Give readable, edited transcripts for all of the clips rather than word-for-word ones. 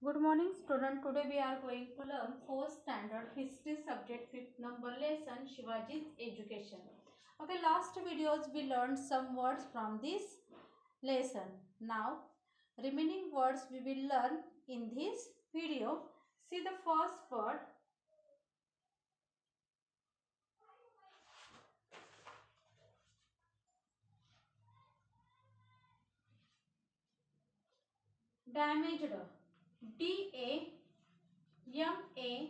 Good morning student. Today we are going to learn 4th standard history subject 5th number lesson Shivaji's education. Okay, last videos we learned some words from this lesson. Now remaining words we will learn in this video. See the first word damaged. DAMAGED.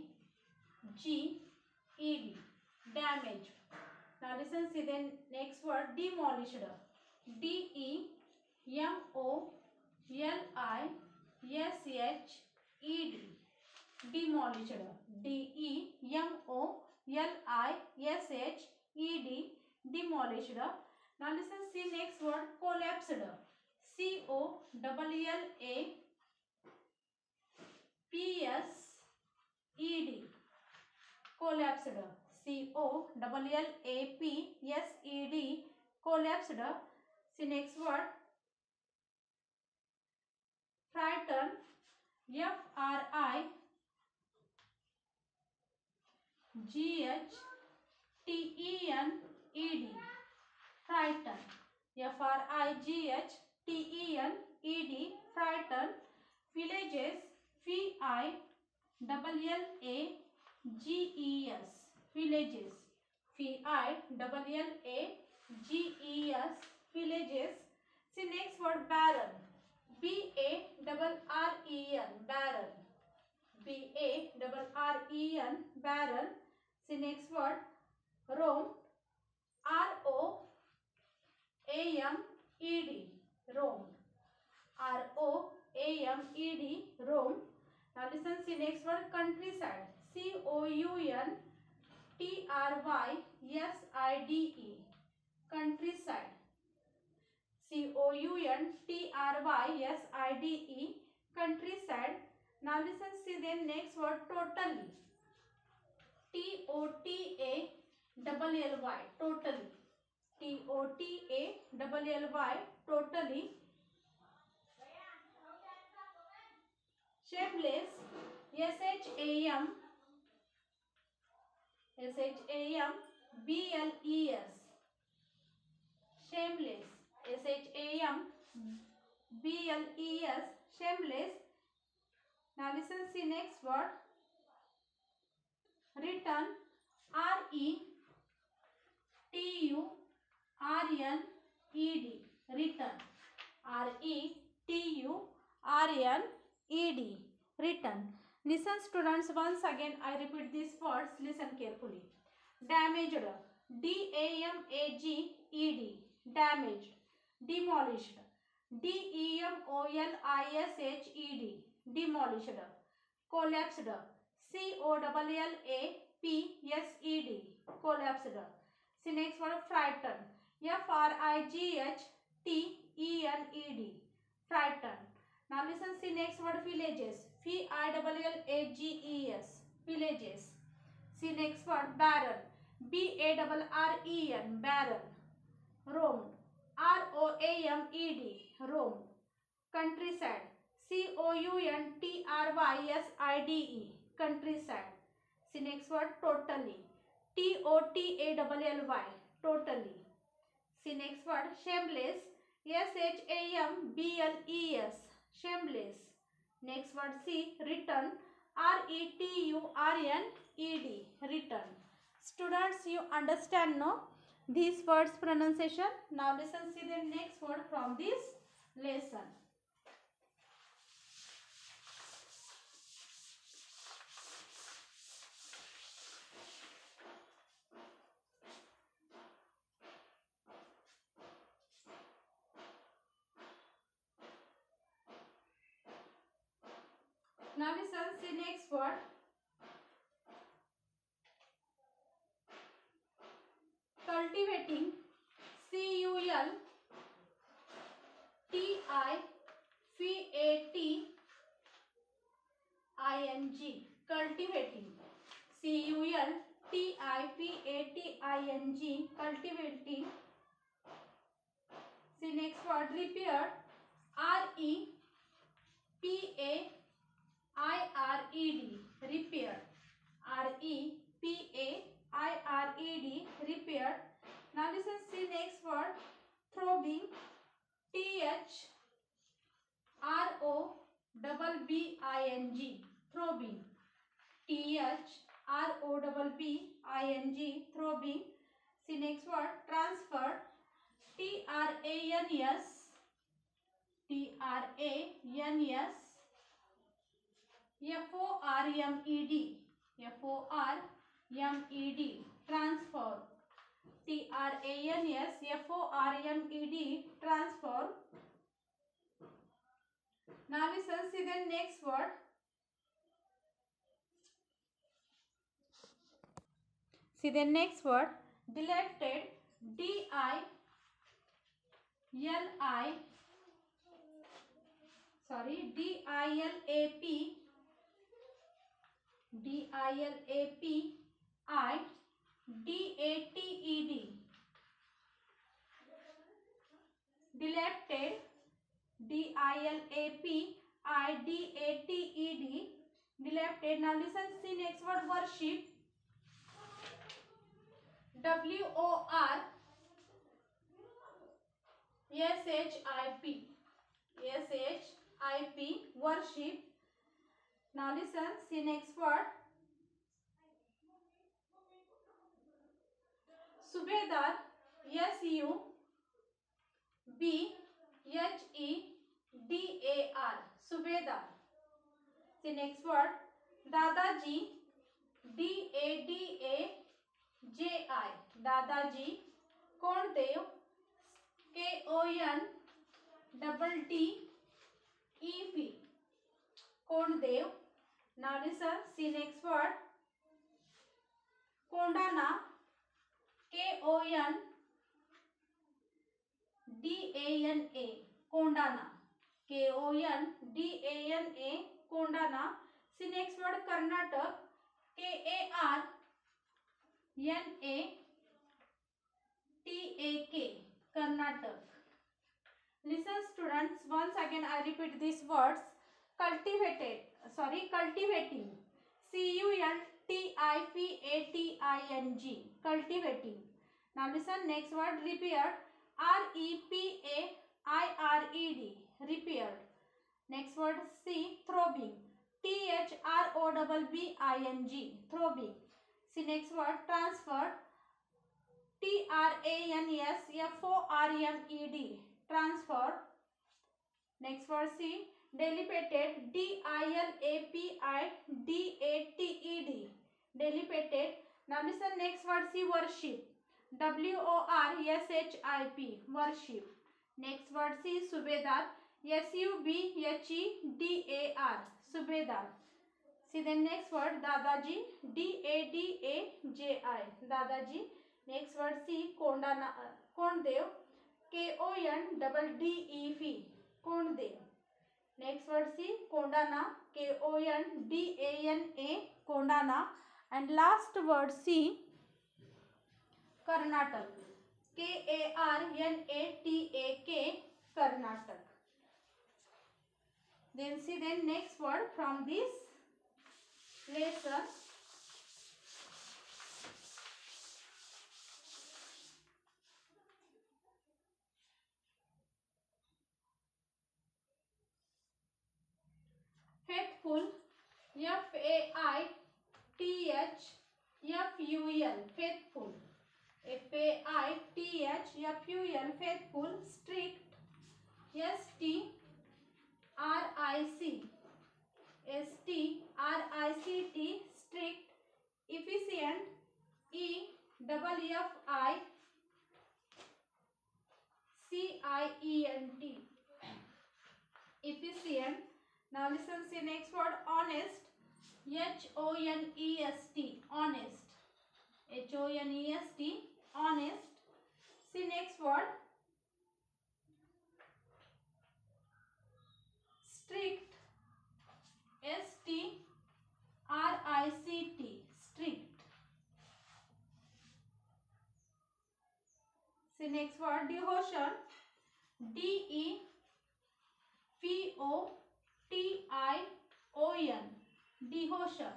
Damaged. Now listen, see the next word demolished. DEMOLISHED. Demolished. DEMOLISHED. Demolished. Now listen, see next word collapsed. COLLAPSED. Collapsed. COLLAPSED. Collapsed. See next word frightened. FRIGHTENED. Frightened. FRIGHTENED. Frightened. Villages. VILLAGES. Villages. VILLAGES. Villages. See next word barren. BARREN. Barren. BARREN. Barren. See next word Rome. ROAMED. Rome. ROAMED. Rome. Now listen, see next word countryside. COUNTRYSIDE. Countryside. COUNTRYSIDE. Countryside. Now listen, see the next word totally. TOTALLY. Totally. TOTALLY. Totally. Shameless. SHAMBLES. Shameless. SHAMBLES. Shameless. Now listen, see next word return. RETURNED. Return. RETURNED. Return. Listen students, once again I repeat these words. Listen carefully. Damaged. DAMAGED. Damaged. Demolished. DEMOLISHED. Demolished. Collapsed. COLLAPSED. Collapsed. See next word frightened. FRIGHTENED. Frightened. Now listen, see next word villages. VILLAGES. Villages. See next word barren. BARREN. Barren. Rome. ROAMED. Rome. Countryside. COUNTRYSIDE. Countryside. See next word totally. TOTALLY. Totally. See next word shameless. SHAMBLES. Shameless. Next word see return. RETURNED. Return. Students, you understand no these words pronunciation? Now listen, see the next word from this lesson. Now listen, see next word cultivating. CULTIVATING. Cultivating. CULTIVATING. Cultivating. See next word repaired. REPAIRED. repaired. repaired, repaired. Now listen, see next word, throbbing. throbbing, throbbing. throbbing, throbbing. See next word, transferred. trans, formed, transfer. transformed, transform. Now listen, see the next word. See the next word, dilated. D-I-L-I, sorry, D-I-L-A-P, D-I-L-A-P-I, D-A-T-E-D, dilated. D-I-L-A-P-I-D-A-T-E-D, dilated. Now listen, see next word, worship. W-O-R-S-H-I-P, S-H-I-P, worship. Now listen, see next word, Subedar. S-U-B-H-E-D-A-R, Subedar. See next word, Dadaji. D-A-D-A-J-I, Dadaji. Kondev. K-O-N-D-D-E-P, Kondev. Now listen, see next word, Kondana. K-O-N-D-A-N-A, Kondana. K-O-N-D-A-N-A, Kondana. See next word, Karnataka. K-A-R-N-A-T-A-K, Karnataka. Listen students, once again I repeat these words. Cultivating. C-U-L-T-I-V-A-T-I-N-G, cultivating. Now listen, next word, repaired. R-E-P-A-I-R-E-D, repaired. Next word, C, throbbing. T-H-R-O-B-B-I-N-G, throbbing. See next word, transferred. T-R-A-N-S-F-O-R-M-E-D, transfer. Next word, C, dilated. D-I-L-A-P-I-D-A-T-E-D, dilated. Now listen, next word, C, worship. W-O-R-S-H-I-P, worship. Next word, C, Subedar. S-U-B-H-E-D-A-R, Subedar. See the next word, Dadaji. D-A-D-A-J-I, Dadaji. Next word, C, Kondana, Kondev. K-O-N-D-D-E-P, Kondev. Next word, C, Kondana. K-O-N-D-A-N-A, Kondana. And last word, C, Karnataka. K-A-R-N-A-T-A-K, Karnataka. Then see the next word from this lesson. Faithful. F-A-I-T-H-F-U-L, faithful. F-A-I-T-H-F-U-L, faithful. Strict. S-T-R-I-C, S-T-R-I-C-T, strict. Efficient. E-F-F-I-C-I-E-N-T, efficient. Now listen, see next word, honest. H-O-N-E-S-T, honest. H-O-N-E-S-T, honest. See next word, strict. S-T-R-I-C-T, strict. See next word, devotion. D-E-V-O-T-I-O-N, devotion.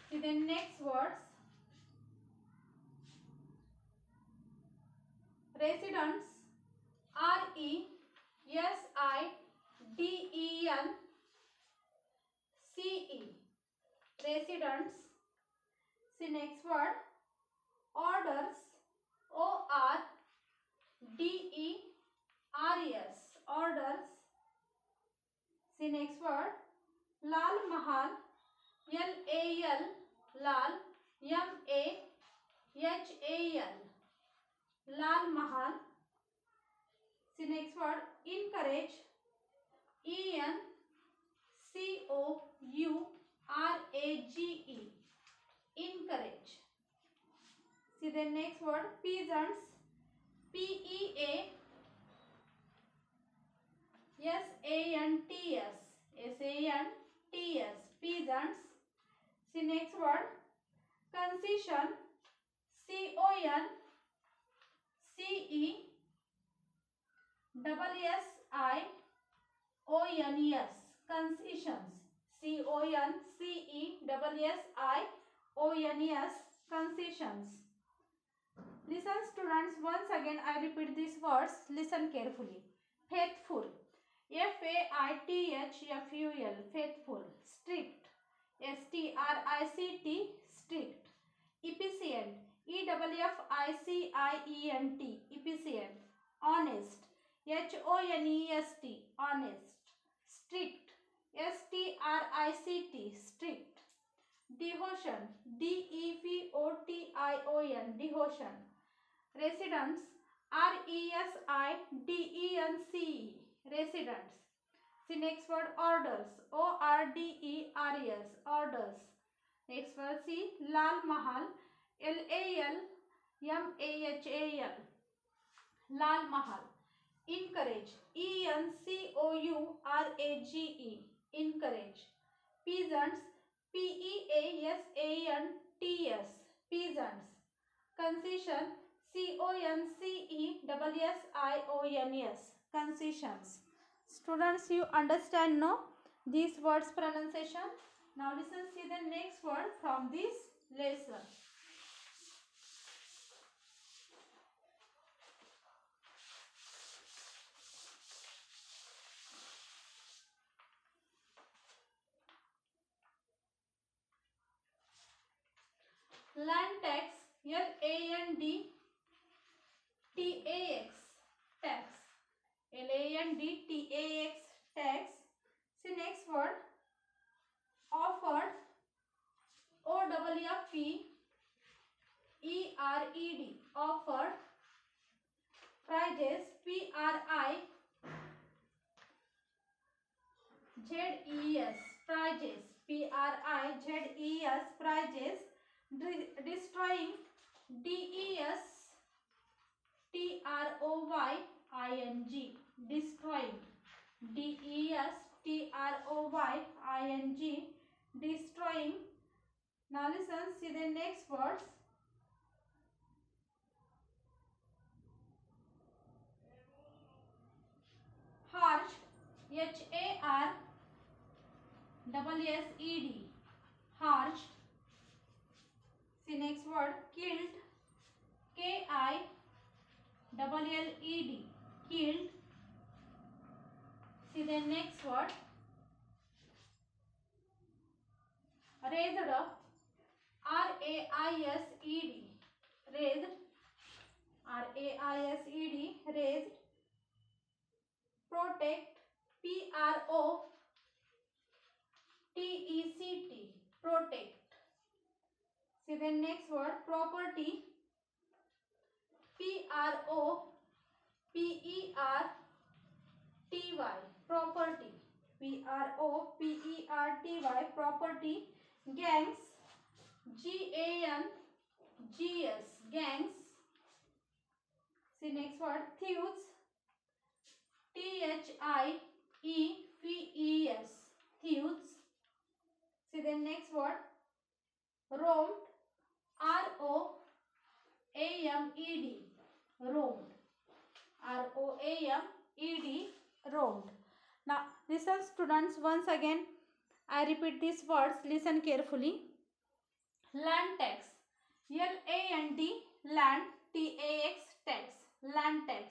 See the next words. Residence, RESIDENCE. Residents. See next word. Orders, ORDERS. Orders. See next word. Lal Mahal, LAL. Lal, MAHAL. Lal Mahal. See next word. Encourage, ENCOURAGE. Encourage. See the next word. Peasants, PEASANTS. SANTS. Peasants. See next word. Concession, CONCESSIONS. Concessions. CONCESSIONS. Concessions. Listen students, once again I repeat these words. Listen carefully. Faithful, FAITHFUL. Faithful. Strict, STRICT. Strict. Efficient, EFFICIENT. Efficient. Honest, HONEST. Honest. Strict, STRICT. Strict. Devotion, DEVOTION. Devotion. Residence, RESIDENCE. Residents. See next word. Orders, ORDERS. Orders. Next word. See Lal Mahal, LALMAHAL. Lal Mahal. Encourage, ENCOURAGE. Encourage. Peasants, PEASANTS. Peasants. Concession, CONCESSIONS. Concessions. Students, you understand no these words pronunciation? Now listen, see the next word from this lesson. Land tax, LANDTAX. Tax, LANDTAX. Tax. See next word. Offered, OFFERED. Offered. Prices, PRIZES. Prices, PRIZES. Prices. Destroying, DESTROYING. Destroying, DESTROYING. Destroying. Now listen, see the next words. Harsh, HARSSED. Harsh. See next word. Killed, KILLED. Killed. See the next word. Raised, RAISED. Raised, RAISED. Raised. Protect, PROTECT. Protect. See the next word. Property, PROPERTY. Property, PROPERTY. Property. Gangs, GANGS. Gangs. See next word. Thieves, THIEVES. Thieves. See the next word. Roamed, ROAMED. Roamed, ROAMED. Roamed. Now listen students, once again I repeat these words, listen carefully. Land tax, L-A-N-D, land, T-A-X, tax, land tax.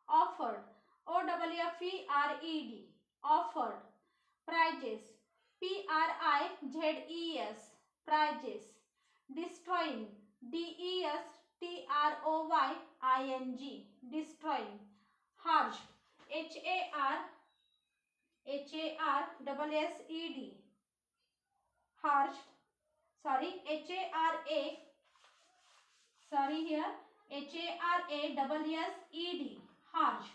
Offered, O-F-F-E-R-E-D, offered. Prices, P-R-I-Z-E-S, prices. Destroying, D-E-S-T-R-O-Y-I-N-G, destroying. Harsh, H-A-R-S-S-E-D, harsh. Sorry, H-A-R-A, sorry here, H-A-R-A-S-S-E-D, harsh.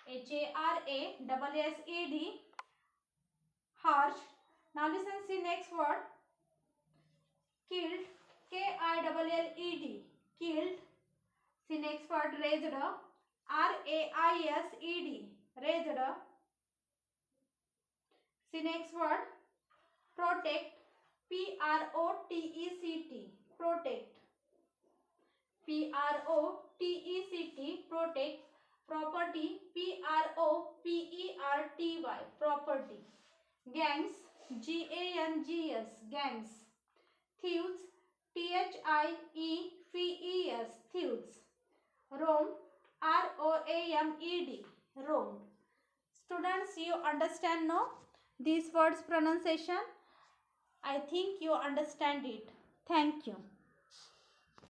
H-A-R-A-S-S-E-D, harsh. Now listen, see next word. Killed, K-I-L-L-E-D, killed. See next word, raised, R-A-I-S-E-D, raised. See next word, protect, P-R-O-T-E-C-T, protect. P-R-O-T-E-C-T, protect. Property, P-R-O-P-E-R-T-Y, property. Gangs, G-A-N-G-S, gangs. Thieves, T-H-I-E-V-E-S, thieves. Roam, R-O-A-M-E-D, roam. Students, you understand no? These words pronunciation? I think you understand it. Thank you.